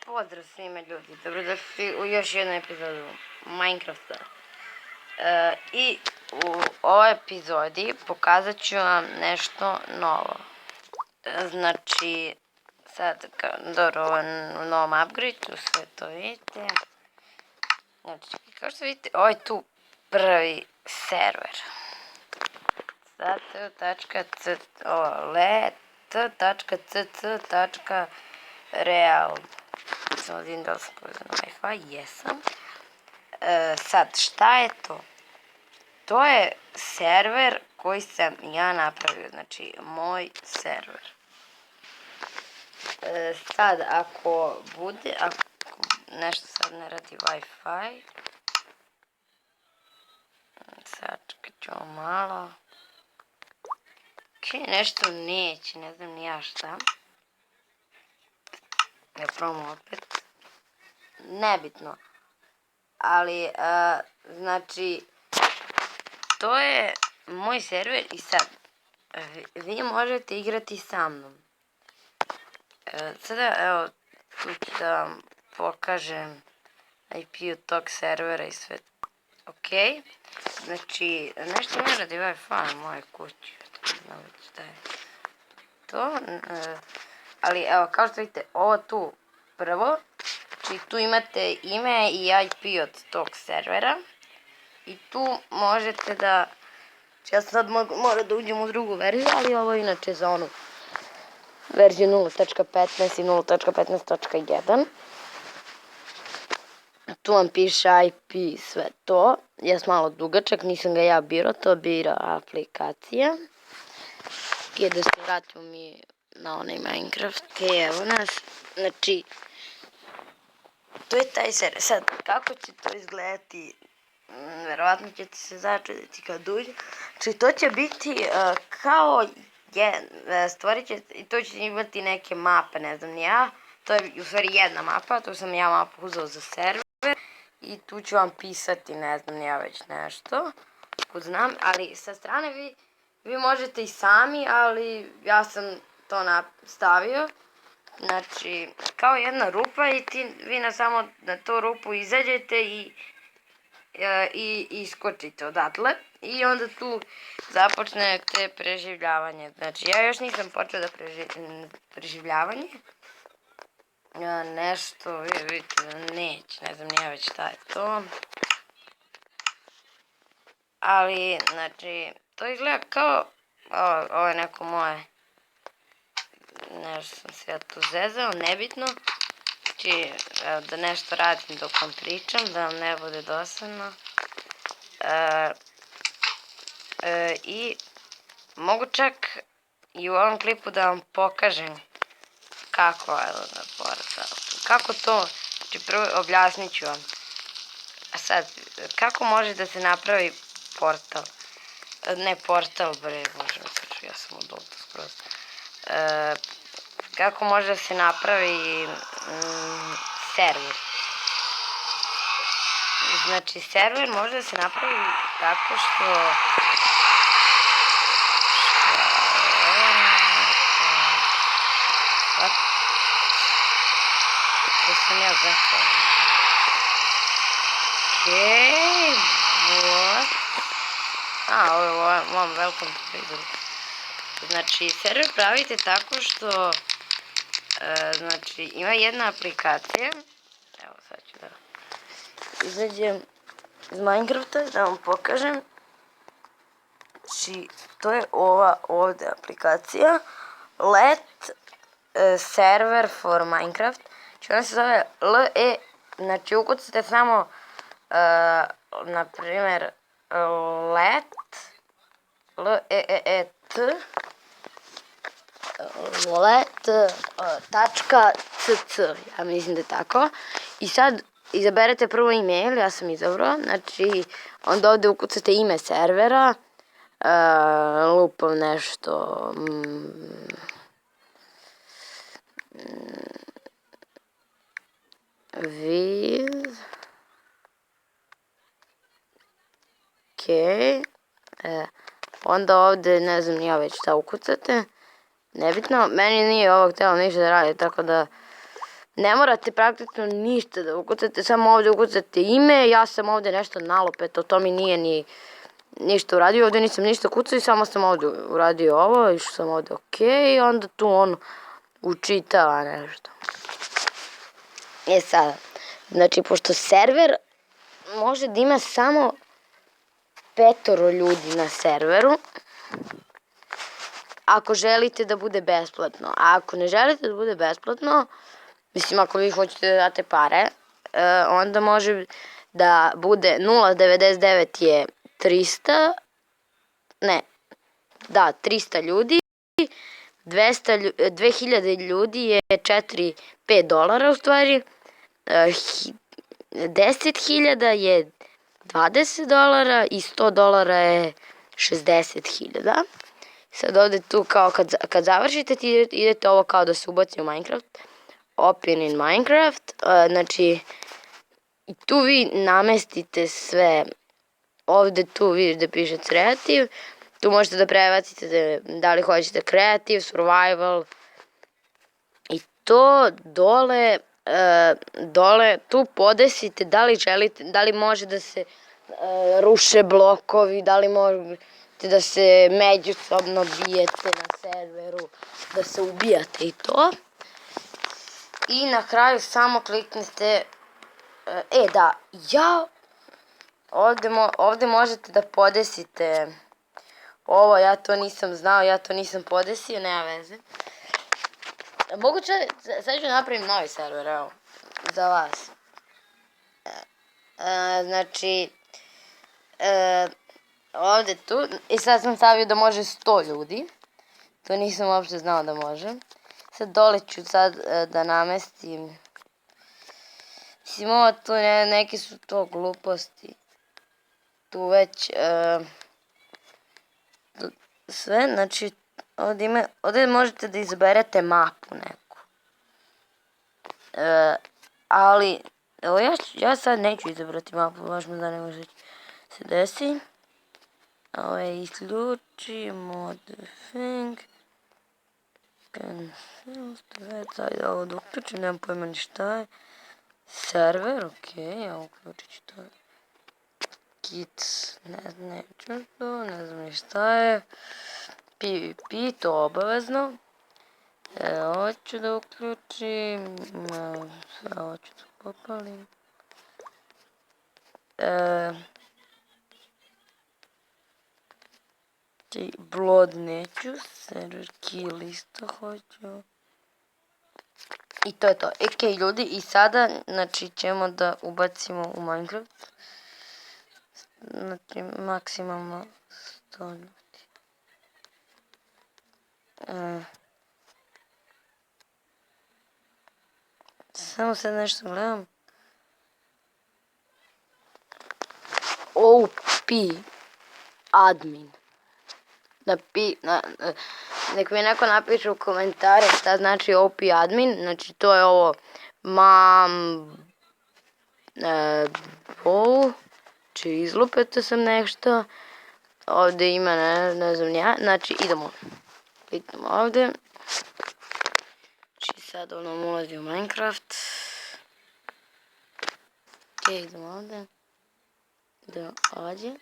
Pozdrav svima ljudi, dobrodošli u još jednu epizodu Minecrafta. I u ovoj epizodi pokazat ću vam nešto novo. Znači, sad, dobro, u novom upgrade-u sve to vidite. Znači, kao što vidite, ovo je tu prvi server. Sad, t.cc.real. Samo vidim da li sam povezan na Wi-Fi, jesam. Sad, šta je to? To je server koji sam ja napravio, znači moj server. Sad, ako nešto sad ne radi Wi-Fi, sad čekat ćemo malo. Ok, nešto neće, ne znam ni ja šta. Ja probam opet. Nebitno. Ali, znači, to je moj server i sad, vi možete igrati sa mnom. Sada, evo, tu ću da vam pokažem IP tog servera i sve. Ok, znači, nešto ne radi Wi-Fi na mojoj kući. Znam već šta je to. Ali, evo, kao što vidite, ovo tu prvo. Znači, tu imate ime i IP od tog servera. I tu možete da... Ja sad moram da uđem u drugu verziju, ali ovo je inače za onu verziju 0.15 i 0.15.1. Tu vam piše IP, sve to. Ja sam malo dugačak, nisam ga ja birao, to bira aplikacija. I da se vratimo mi na onaj Minecraft. Ok, evo nas. Znači, to je taj server. Sad, kako će to izgledati? Verovatno ćete se začuditi kad uđe. Znači, to će biti kao stvorit će, i to će imati neke mape, ne znam ni ja. To je u stvari jedna mapa, tu sam ja mapu uzeo za server. I tu ću vam pisati, ne znam ni ja već nešto. Ako znam, ali sa strane vi možete i sami, ali ja sam to stavio. Znači, kao jedna rupa i vi samo na tu rupu izađete i iskočite odatle. I onda tu započnete preživljavanje. Znači, ja još nisam počeo da preživljavanje. Nešto, vidite da neće, ne znam ni ja već šta je to. Ali, znači, to izgleda kao, ovo je neko moje, nešto sam se ja tu zezao, nebitno. Znači, da nešto radim dok vam pričam, da vam ne bude dosadno. I mogu čak i u ovom klipu da vam pokažem kako je portal. Kako to, znači prvo objasnit ću vam. A sad, kako može da se napravi portal? Ne portal, bre, bože, ja sam od ovdje skroz. Kako može da se napravi server? Znači, server može da se napravi tako što... Da sam ja zapao. Okej, what? Ovo je mom welcome to Facebook. Znači, server pravite tako što, znači, ima jedna aplikacija. Evo, sad ću da izađem iz Minecrafta da vam pokažem. Znači, to je ova ovdje aplikacija. Let server for Minecraft. Znači, ona se zove LE. Znači, ukucate samo, na primjer, let let.cc, ja mislim da je tako. I sad izaberete prvo email, ja sam izabrao, znači onda ovdje ukucate ime servera, lupom nešto, with, ok, onda ovdje ne znam ja već šta ukucate, nebitno, meni nije ovog htjelo ništa da radi, tako da Ne morate praktično ništa da ukucate, samo ovdje ukucate ime, ja sam ovdje nešto nalopeto, to mi nije ni ništa uradio, ovdje nisam ništa kucao i samo sam ovdje uradio ovo, išao sam ovdje ok, i onda tu on učitava nešto. Sada, znači pošto server može da ima samo 5 ljudi na serveru, ako želite da bude besplatno, a ako ne želite da bude besplatno, mislim ako vi hoćete da date pare, onda može da bude 0,99 je 300, ne, da, 300 ljudi, 2000 ljudi je 5 dolara u stvari, 10.000 je 20 dolara i 100 dolara je 60.000. Sad ovdje tu kao kad završite idete ovo kao da se ubaci u Minecraft, Open in Minecraft, znači i tu vi namestite sve, ovdje tu vidiš da piše Creative, tu možete da prebacite da li hoćete Creative, Survival i to dole tu podesite da li želite, da li može da se ruše blokovi, da li možete da se međusobno bijete na serveru, da se ubijate i to. I na kraju samo kliknete, da, ovdje možete da podesite ovo, ja to nisam znao, ja to nisam podesio, nema veze. Moguće, sad ću napravim novi server, evo, za vas. Znači, ovdje tu, i sad sam stavio da može 100 ljudi, to nisam uopšte znao da može. Sad dole ću sad da namestim, mislim ovo tu neke su to gluposti, tu već sve, znači ovdje možete da izaberete mapu neku, ali evo ja sad neću izabrati mapu, baš mi da ne može se desi. Ovo je isključimo the thing. Ajde ovo da uključim, nemam pojma ni šta je. Server, ok, ja uključit ću to. Kits, neću to, ne znam ni šta je. PvP, to obavezno. Ovo ću da uključim, sve ovo ću da popalim. Blood neću, server kill isto hoću. I to je to. Ok ljudi, i sada znači ćemo da ubacimo u Minecraft. Znači maksimalno 100 ljudi. Samo sad nešto gledam. OP admin. Nek mi neko napiše u komentare šta znači OP admin, znači to je ovo či izlupete sam nešto, ovdje ima ne znam ja, znači idemo, kliknemo ovdje, znači sad ono ulazi u Minecraft, ok, idemo ovdje, idemo ovdje.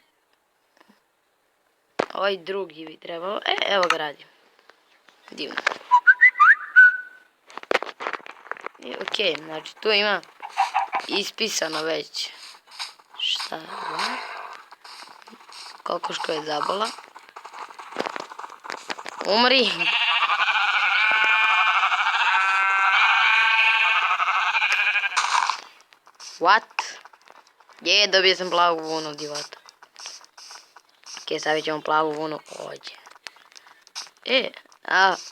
Ovaj drugi bi trebalo, evo ga radi. Divno. Ok, znači tu ima ispisano već šta je. Kokoško je zabala. Umri. What? Dobio sam plavu vunu, divota. Ok, stavit ćemo plavu vunu ovdje.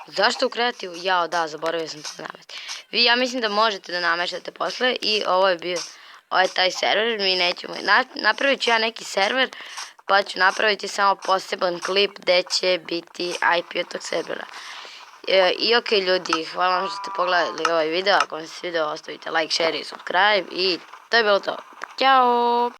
Zašto u kreativu? Jao, da, zaboravio sam to namesti. Vi, ja mislim da možete da nameštate posle i ovo je taj server, mi nećemo, napravit ću ja neki server, pa ću napraviti samo poseban klip gde će biti IP od tog servera. I ok ljudi, hvala vam što ste pogledali ovaj video, ako vam se svidio ostavite like, share i subscribe i to je bilo to. Ćao!